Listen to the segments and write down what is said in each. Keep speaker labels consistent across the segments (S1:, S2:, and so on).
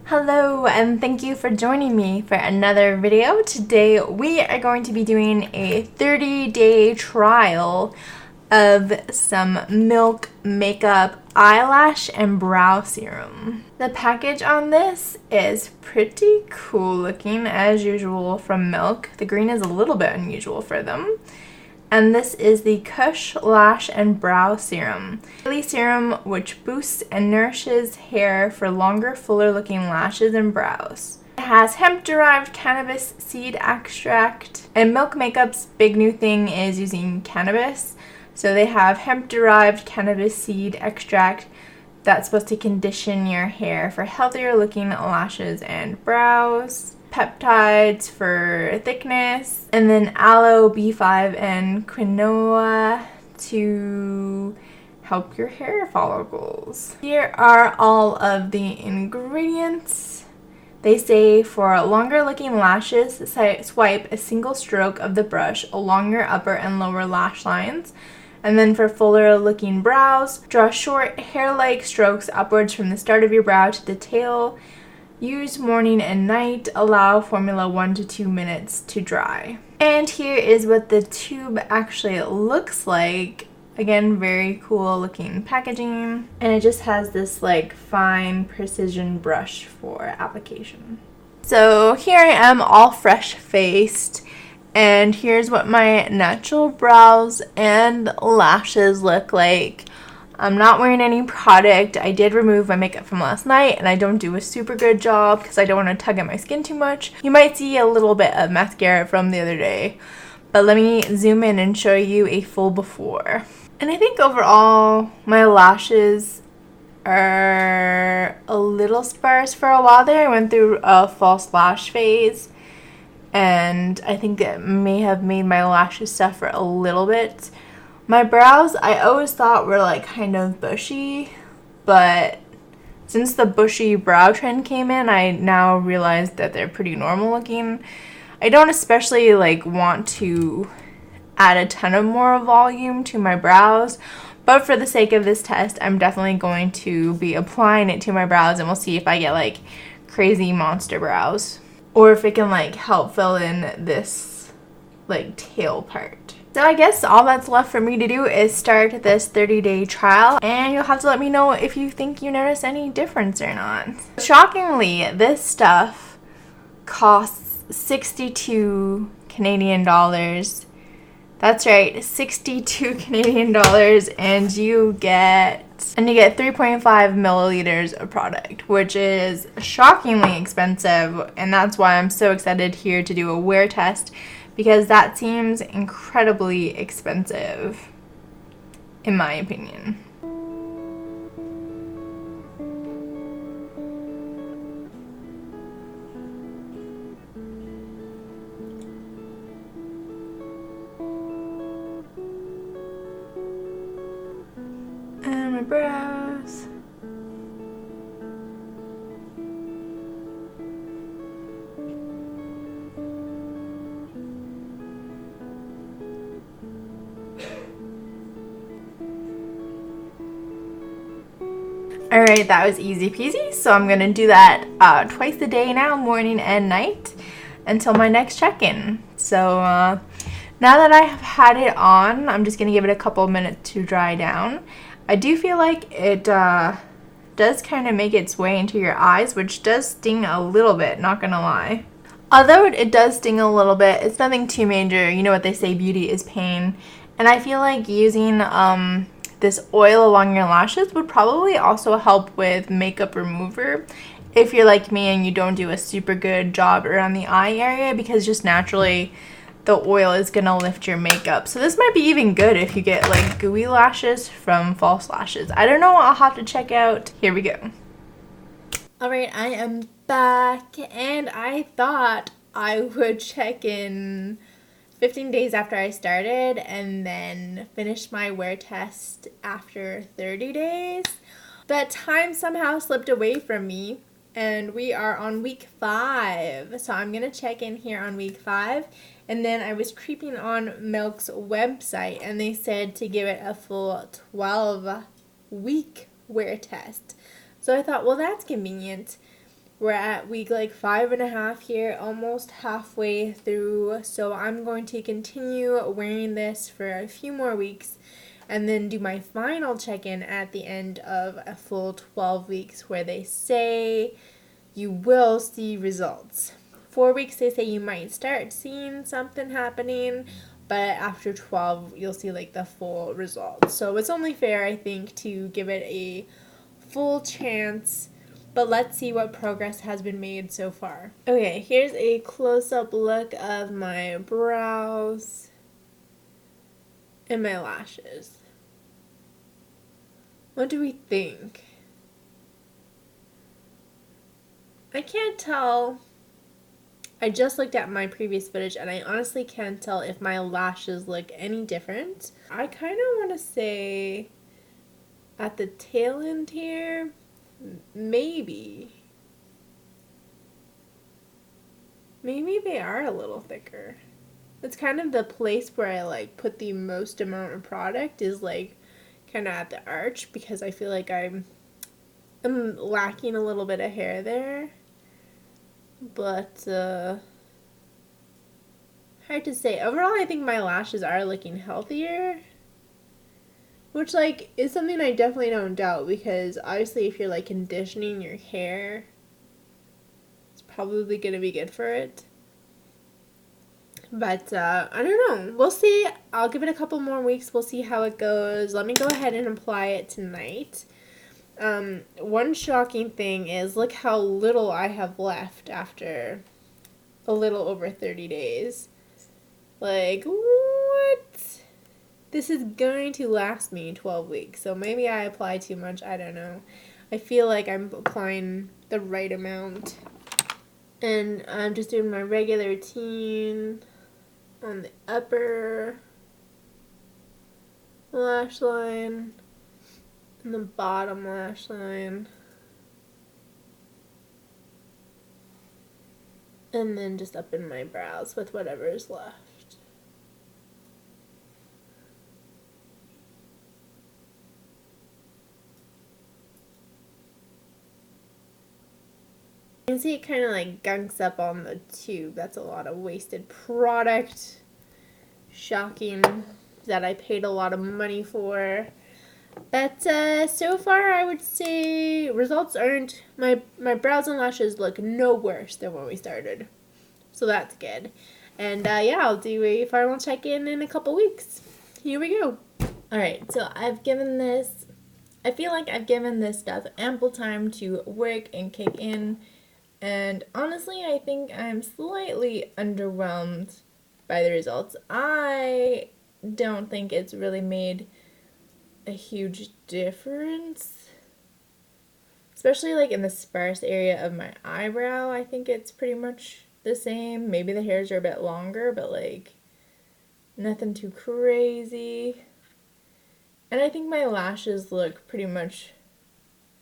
S1: Hello and thank you for joining me for another video. Today we are going to be doing a 30-day trial of some Milk Makeup Eyelash and Brow Serum. The package on this is pretty cool looking as usual from Milk. The green is a little bit unusual for them. And this is the Kush Lash and Brow Serum. Daily serum which boosts and nourishes hair for longer, fuller looking lashes and brows. It has hemp-derived cannabis seed extract. And Milk Makeup's big new thing is using cannabis. So they have hemp-derived cannabis seed extract that's supposed to condition your hair for healthier looking lashes and brows. Peptides for thickness, and then aloe, B5, and quinoa to help your hair follicles. Here are all of the ingredients. They say for longer looking lashes, swipe a single stroke of the brush along your upper and lower lash lines. And then for fuller looking brows, draw short hair-like strokes upwards from the start of your brow to the tail. Use morning and night. Allow formula 1 to 2 minutes to dry. And here is what the tube actually looks like. Again, very cool looking packaging. And it just has this like fine precision brush for application. So here I am all fresh faced. And here's what my natural brows and lashes look like. I'm not wearing any product. I did remove my makeup from last night and I don't do a super good job because I don't want to tug at my skin too much. You might see a little bit of mascara from the other day, but let me zoom in and show you a full before. And I think overall my lashes are a little sparse for a while there. I went through a false lash phase and I think it may have made my lashes suffer a little bit. My brows, I always thought were like kind of bushy, but since the bushy brow trend came in, I now realize that they're pretty normal looking. I don't especially like want to add a ton of more volume to my brows, but for the sake of this test, I'm definitely going to be applying it to my brows and we'll see if I get like crazy monster brows or if it can like help fill in this like tail part. So I guess all that's left for me to do is start this 30-day trial, and you'll have to let me know if you think you notice any difference or not. Shockingly, this stuff costs 62 Canadian dollars. That's right, 62 Canadian dollars, and you get 3.5 milliliters of product, which is shockingly expensive, and that's why I'm so excited here to do a wear test, because that seems incredibly expensive, in my opinion. And my brows. Alright, that was easy peasy, so I'm going to do that twice a day now, morning and night, until my next check-in. So now that I have had it on, I'm just going to give it a couple minutes to dry down. I do feel like it does kind of make its way into your eyes, which does sting a little bit, not going to lie. Although it does sting a little bit, it's nothing too major. You know what they say, beauty is pain. And I feel like using this oil along your lashes would probably also help with makeup remover if you're like me and you don't do a super good job around the eye area, because just naturally the oil is gonna lift your makeup. So this might be even good if you get like gooey lashes from false lashes. I don't know, I'll have to check out. Here we go. Alright, I am back, and I thought I would check in 15 days after I started and then finish my wear test after 30 days. But time somehow slipped away from me, and we are on week 5. So I'm going to check in here on week 5. And then I was creeping on Milk's website, and they said to give it a full 12-week wear test. So I thought, well, that's convenient. We're at week like 5.5 here, almost halfway through. So I'm going to continue wearing this for a few more weeks and then do my final check-in at the end of a full 12 weeks where they say you will see results. 4 weeks they say you might start seeing something happening, but after 12 you'll see like the full results. So it's only fair, I think, to give it a full chance, but let's see what progress has been made so far. Okay, here's a close-up look of my brows and my lashes. What do we think? I can't tell. I just looked at my previous footage and I honestly can't tell if my lashes look any different. I kind of want to say at the tail end here, maybe they are a little thicker. It's kind of the place where I like put the most amount of product is like kind of at the arch, because I feel like I'm lacking a little bit of hair there. But hard to say. Overall, I think my lashes are looking healthier, which like is something I definitely don't doubt, because obviously if you're like conditioning your hair, it's probably gonna be good for it. But I don't know. We'll see. I'll give it a couple more weeks. We'll see how it goes. Let me go ahead and apply it tonight. One shocking thing is look how little I have left after a little over 30 days. Like, what? This is going to last me 12 weeks. So maybe I apply too much. I don't know. I feel like I'm applying the right amount. And I'm just doing my regular routine on the upper lash line and the bottom lash line. And then just up in my brows with whatever is left. You can see it kind of like gunks up on the tube. That's a lot of wasted product. Shocking that I paid a lot of money for. But so far I would say results aren't, my brows and lashes look no worse than when we started. So that's good. And yeah, I'll do a final check-in in a couple weeks. Here we go. Alright, so I feel like I've given this stuff ample time to work and kick in. And honestly, I think I'm slightly underwhelmed by the results. I don't think it's really made a huge difference. Especially like in the sparse area of my eyebrow, I think it's pretty much the same. Maybe the hairs are a bit longer, but like nothing too crazy. And I think my lashes look pretty much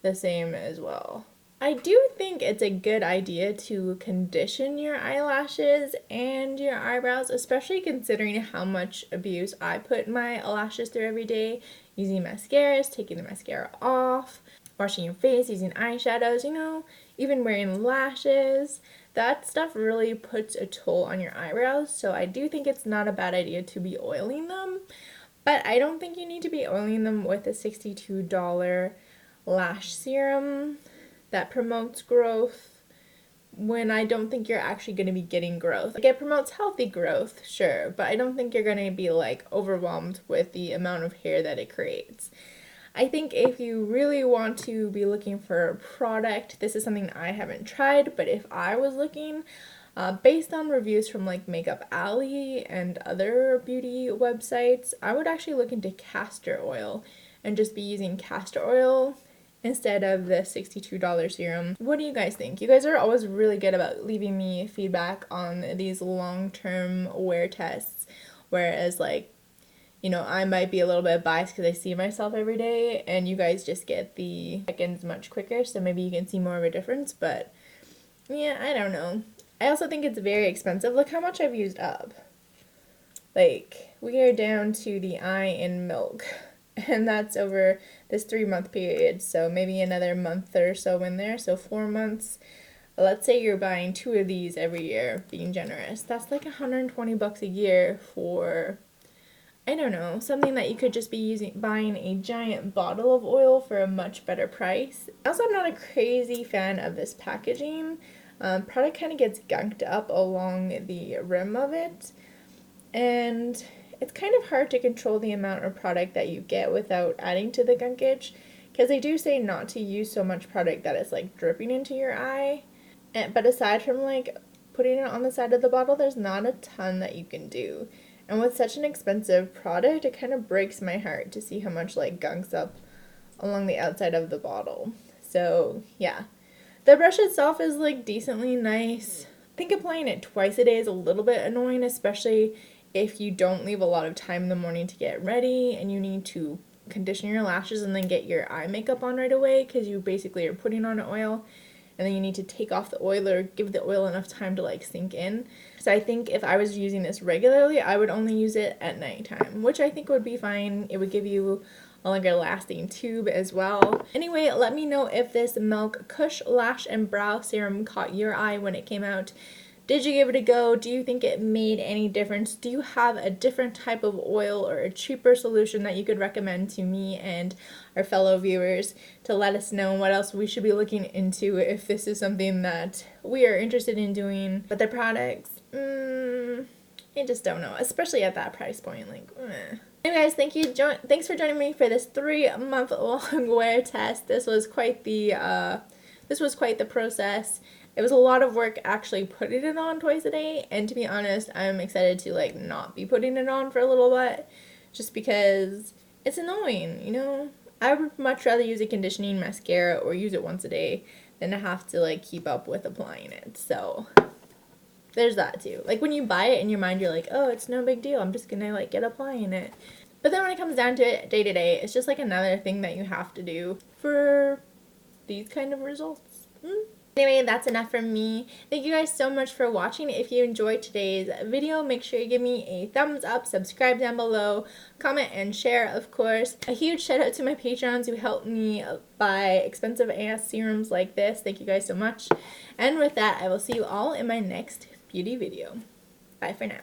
S1: the same as well. I do think it's a good idea to condition your eyelashes and your eyebrows, especially considering how much abuse I put my lashes through every day, using mascaras, taking the mascara off, washing your face, using eyeshadows, you know, even wearing lashes. That stuff really puts a toll on your eyebrows, so I do think it's not a bad idea to be oiling them, but I don't think you need to be oiling them with a $62 lash serum that promotes growth when I don't think you're actually going to be getting growth. Like, it promotes healthy growth, sure, but I don't think you're going to be like overwhelmed with the amount of hair that it creates. I think if you really want to be looking for a product, this is something I haven't tried, but if I was looking, based on reviews from like Makeup Alley and other beauty websites, I would actually look into castor oil and just be using castor oil instead of the $62 serum. What do you guys think? You guys are always really good about leaving me feedback on these long-term wear tests, whereas like, you know, I might be a little bit biased because I see myself every day, and you guys just get the check-ins much quicker, so maybe you can see more of a difference. But yeah, I don't know. I also think it's very expensive. Look how much I've used up. Like, we are down to the eye in milk, and that's over this 3-month period, so maybe another month or so in there, so 4 months. let's say you're buying 2 of these every year, being generous. That's like $120 a year for, I don't know, something that you could just be buying a giant bottle of oil for a much better price. Also, I'm not a crazy fan of this packaging. Product kind of gets gunked up along the rim of it, and it's kind of hard to control the amount of product that you get without adding to the gunkage, because they do say not to use so much product that it's like dripping into your eye. But aside from like putting it on the side of the bottle, there's not a ton that you can do. And with such an expensive product, it kind of breaks my heart to see how much like gunks up along the outside of the bottle. So yeah, the brush itself is like decently nice. I think applying it twice a day is a little bit annoying, especially if you don't leave a lot of time in the morning to get ready and you need to condition your lashes and then get your eye makeup on right away, because you basically are putting on oil and then you need to take off the oil or give the oil enough time to like sink in. So I think if I was using this regularly, I would only use it at nighttime, which I think would be fine. It would give you a longer lasting tube as well. Anyway, let me know if this Milk Kush Lash and Brow Serum caught your eye when it came out. Did you give it a go? Do you think it made any difference? Do you have a different type of oil or a cheaper solution that you could recommend to me and our fellow viewers to let us know what else we should be looking into if this is something that we are interested in doing? But the products, I just don't know, especially at that price point. Like, Anyways, thanks for joining me for this 3-month-long wear test. This was quite the process. It was a lot of work actually putting it on twice a day, and to be honest, I'm excited to like not be putting it on for a little bit, just because it's annoying, you know? I would much rather use a conditioning mascara or use it once a day than to have to like keep up with applying it. So there's that too. Like when you buy it in your mind, you're like, oh, it's no big deal, I'm just gonna like get applying it. But then when it comes down to it day to day, it's just like another thing that you have to do for these kind of results. Anyway, that's enough from me. Thank you guys so much for watching. If you enjoyed today's video, make sure you give me a thumbs up, subscribe down below, comment and share, of course. A huge shout out to my patrons who helped me buy expensive ass serums like this. Thank you guys so much. And with that, I will see you all in my next beauty video. Bye for now.